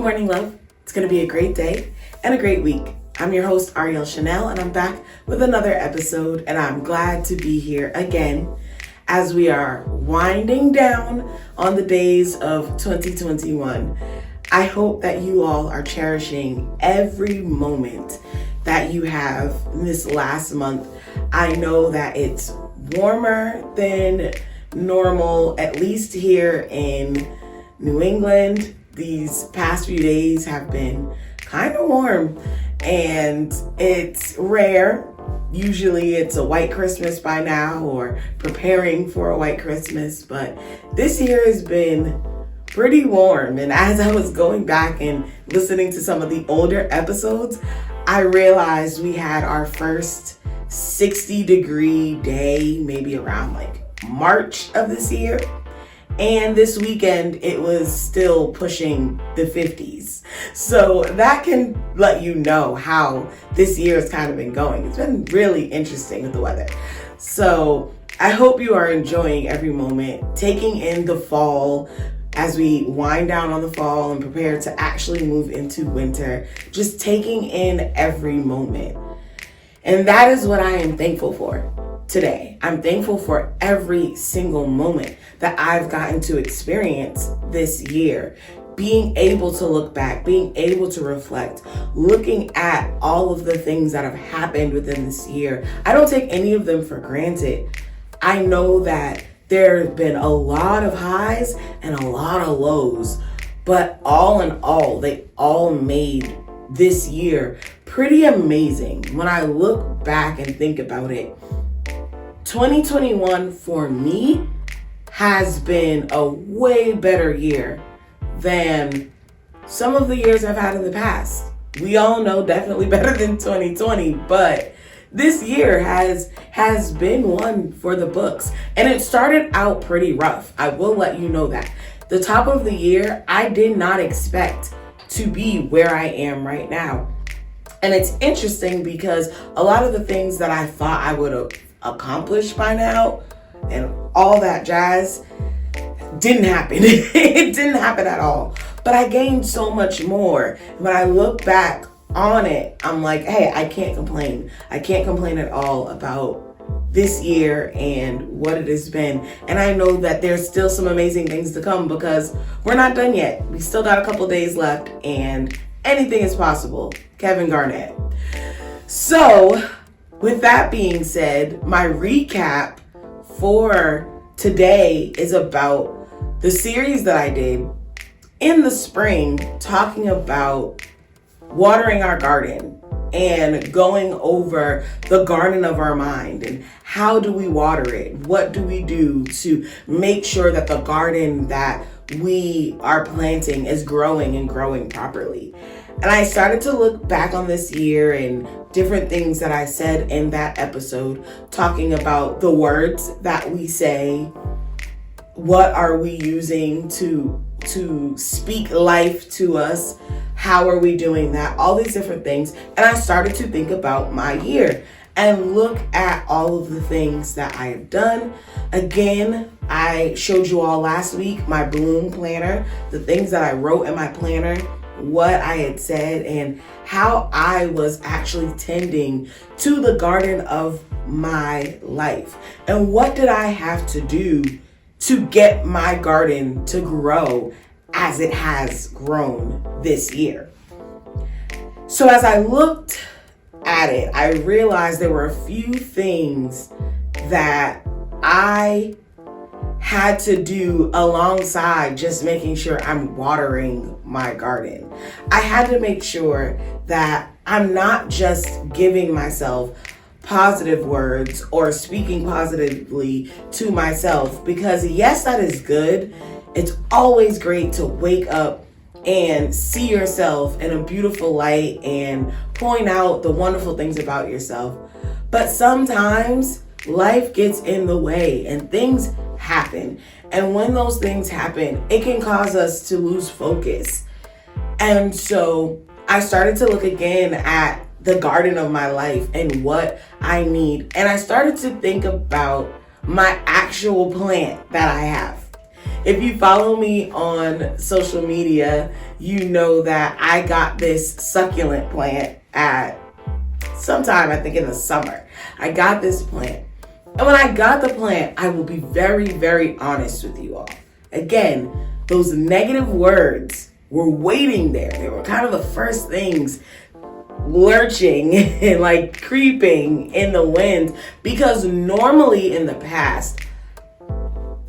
Good morning, love. It's going to be a great day and a great week. I'm your host, Arielle Chanelle, and I'm back with another episode, and I'm glad to be here again as we are winding down on the days of 2021. I hope that you all are cherishing every moment that you have in this last month. I know that it's warmer than normal, at least here in New England. These past few days have been kind of warm, and it's rare. Usually it's a white Christmas by now or preparing for a white Christmas, but this year has been pretty warm. And as I was going back and listening to some of the older episodes, I realized we had our first 60-degree day, maybe around like March of this year. And this weekend, it was still pushing the 50s. So that can let you know how this year has kind of been going. It's been really interesting with the weather. So I hope you are enjoying every moment, taking in the fall as we wind down on the fall and prepare to actually move into winter, just taking in every moment. And that is what I am thankful for today. I'm thankful for every single moment that I've gotten to experience this year. Being able to look back, being able to reflect, looking at all of the things that have happened within this year. I don't take any of them for granted. I know that there have been a lot of highs and a lot of lows, but all in all, they all made this year pretty amazing. When I look back and think about it, 2021 for me has been a way better year than some of the years I've had in the past. We all know definitely better than 2020, but this year has been one for the books. And it started out pretty rough. I will let you know that. The top of the year, I did not expect to be where I am right now. And it's interesting because a lot of the things that I thought I would have accomplished by now and all that jazz didn't happen. It didn't happen at all. But I gained so much more. When I look back on it, I'm like, hey, I can't complain. I can't complain at all about this year and what it has been. And I know that there's still some amazing things to come because we're not done yet. We still got a couple days left and anything is possible. Kevin Garnett. So with that being said, my recap for today is about the series that I did in the spring, talking about watering our garden and going over the garden of our mind and how do we water it? What do we do to make sure that the garden that we are planting is growing and growing properly? And I started to look back on this year and different things that I said in that episode, talking about the words that we say, what are we using to speak life to us, how are we doing that, all these different things. And I started to think about my year and look at all of the things that I have done. Again, I showed you all last week my Bloom planner, the things that I wrote in my planner, what I had said, and how I was actually tending to the garden of my life. And what did I have to do to get my garden to grow as it has grown this year? So as I looked at it, I realized there were a few things that I had to do alongside just making sure I'm watering my garden. I had to make sure that I'm not just giving myself positive words or speaking positively to myself, because yes, that is good. It's always great to wake up and see yourself in a beautiful light and point out the wonderful things about yourself. But sometimes life gets in the way and things happen. And when those things happen, it can cause us to lose focus. And so I started to look again at the garden of my life and what I need. And I started to think about my actual plant that I have. If you follow me on social media, you know that I got this succulent plant at sometime, I think in the summer. I got this plant. And when I got the plant, I will be very, very honest with you all. Again, those negative words were waiting there. They were kind of the first things lurching and like creeping in the wind, because normally in the past,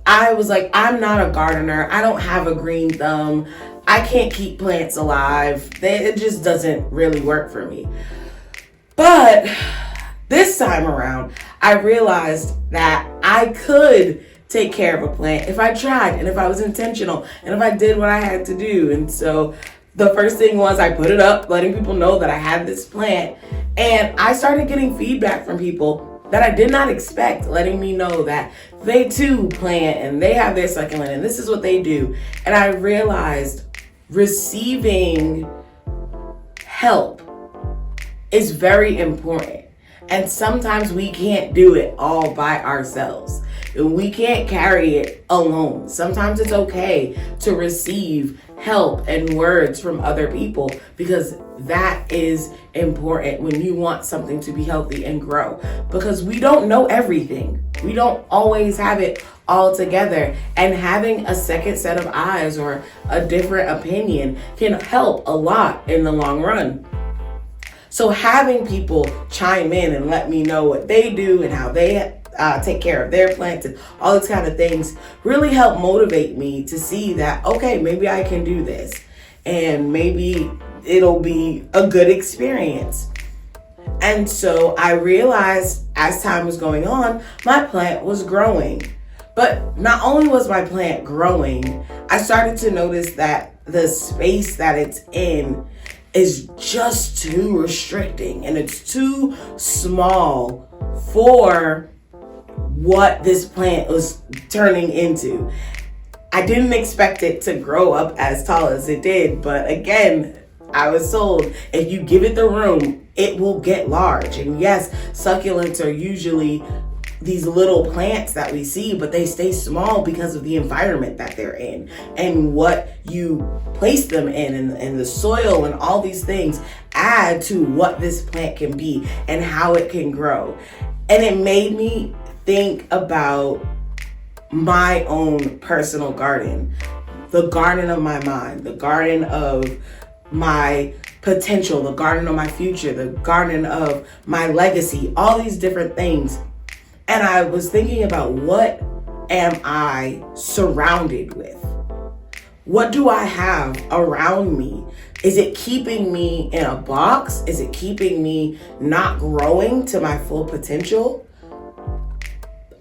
I was like, I'm not a gardener. I don't have a green thumb. I can't keep plants alive. It just doesn't really work for me. But this time around, I realized that I could take care of a plant if I tried and if I was intentional and if I did what I had to do. And so the first thing was I put it up, letting people know that I had this plant. And I started getting feedback from people that I did not expect, letting me know that they too plant and they have their succulent and this is what they do. And I realized receiving help is very important. And sometimes we can't do it all by ourselves. We can't carry it alone. Sometimes it's okay to receive help and words from other people, because that is important when you want something to be healthy and grow. Because we don't know everything. We don't always have it all together. And having a second set of eyes or a different opinion can help a lot in the long run. So having people chime in and let me know what they do and how they take care of their plants and all these kind of things really help motivate me to see that, okay, maybe I can do this and maybe it'll be a good experience. And so I realized as time was going on, my plant was growing. But not only was my plant growing, I started to notice that the space that it's in is just too restricting and it's too small for what this plant was turning into. I didn't expect it to grow up as tall as it did, but again, I was told if you give it the room, it will get large. And yes, succulents are usually these little plants that we see, but they stay small because of the environment that they're in and what you place them in, and the soil and all these things add to what this plant can be and how it can grow. And it made me think about my own personal garden, the garden of my mind, the garden of my potential, the garden of my future, the garden of my legacy, all these different things. And I was thinking about, what am I surrounded with? What do I have around me? Is it keeping me in a box? Is it keeping me not growing to my full potential?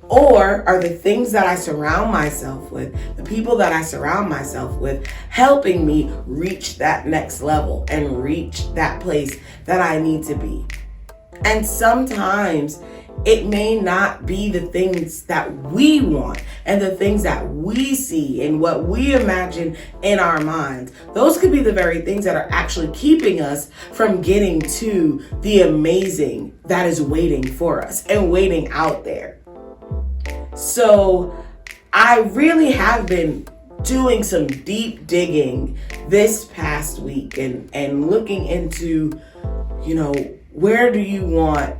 Or are the things that I surround myself with, the people that I surround myself with, helping me reach that next level and reach that place that I need to be? And sometimes it may not be the things that we want and the things that we see and what we imagine in our minds. Those could be the very things that are actually keeping us from getting to the amazing that is waiting for us and waiting out there. So I really have been doing some deep digging this past week and looking into, where do you want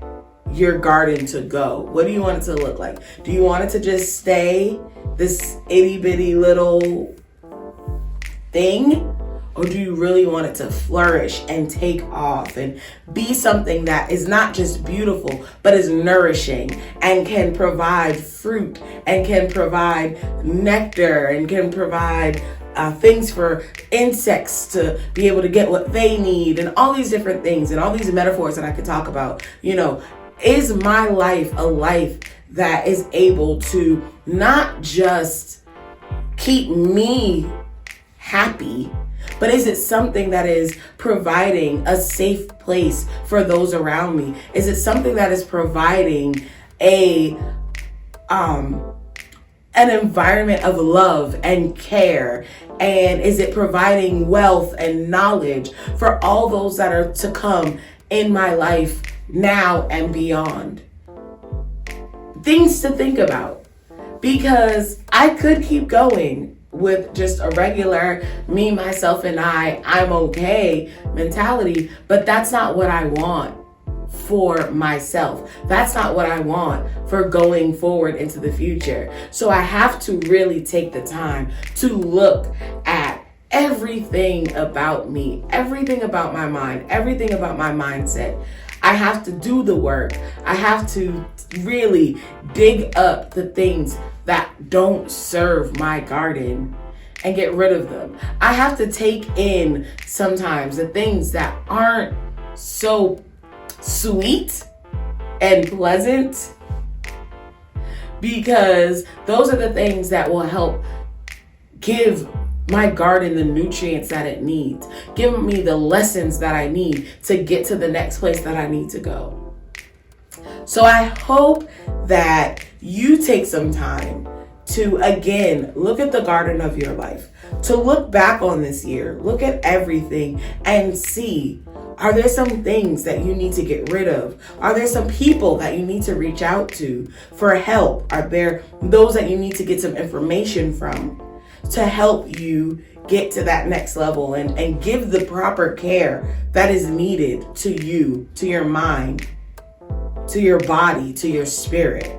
your garden to go? What do you want it to look like? Do you want it to just stay this itty bitty little thing? Or do you really want it to flourish and take off and be something that is not just beautiful, but is nourishing and can provide fruit and can provide nectar and can provide things for insects to be able to get what they need, and all these different things and all these metaphors that I could talk about? Is my life a life that is able to not just keep me happy, but is it something that is providing a safe place for those around me? Is it something that is providing an environment of love and care? And is it providing wealth and knowledge for all those that are to come in my life now and beyond? Things to think about, because I could keep going with just a regular me, myself, and I'm okay mentality, but that's not what I want for myself. That's not what I want for going forward into the future. So I have to really take the time to look at everything about me, everything about my mind, everything about my mindset. I have to do the work. I have to really dig up the things that don't serve my garden and get rid of them. I have to take in sometimes the things that aren't so sweet and pleasant, because those are the things that will help give my garden the nutrients that it needs, give me the lessons that I need to get to the next place that I need to go. So I hope that you take some time to, again, look at the garden of your life, to look back on this year, look at everything and see, are there some things that you need to get rid of? Are there some people that you need to reach out to for help? Are there those that you need to get some information from to help you get to that next level and give the proper care that is needed to you, to your mind, to your body, to your spirit?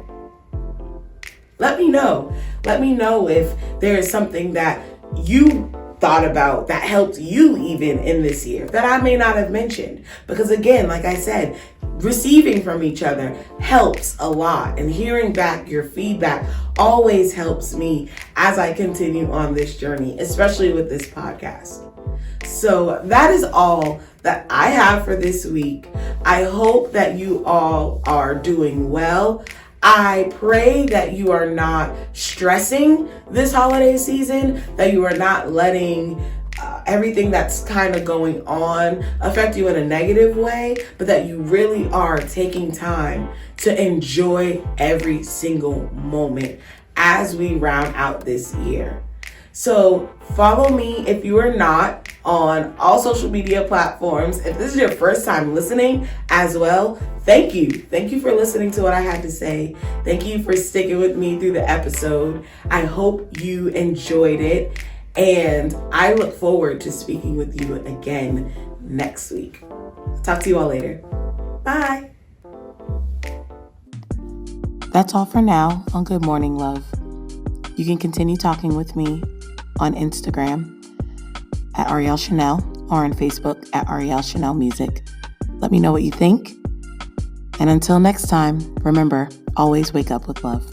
Let me know. Let me know if there is something that you thought about that helped you even in this year that I may not have mentioned. Because again, like I said, receiving from each other helps a lot, and hearing back your feedback always helps me as I continue on this journey, especially with this podcast. So that is all that I have for this week. I hope that you all are doing well. I pray that you are not stressing this holiday season, that you are not letting everything that's kind of going on affect you in a negative way, but that you really are taking time to enjoy every single moment as we round out this year. So follow me if you are not on all social media platforms. If this is your first time listening as well, thank you. Thank you for listening to what I had to say. Thank you for sticking with me through the episode. I hope you enjoyed it, and I look forward to speaking with you again next week. Talk to you all later. Bye. That's all for now on Good Morning Love. You can continue talking with me on Instagram at Arielle Chanelle or on Facebook at Arielle Chanelle Music. Let me know what you think. And until next time, remember, always wake up with love.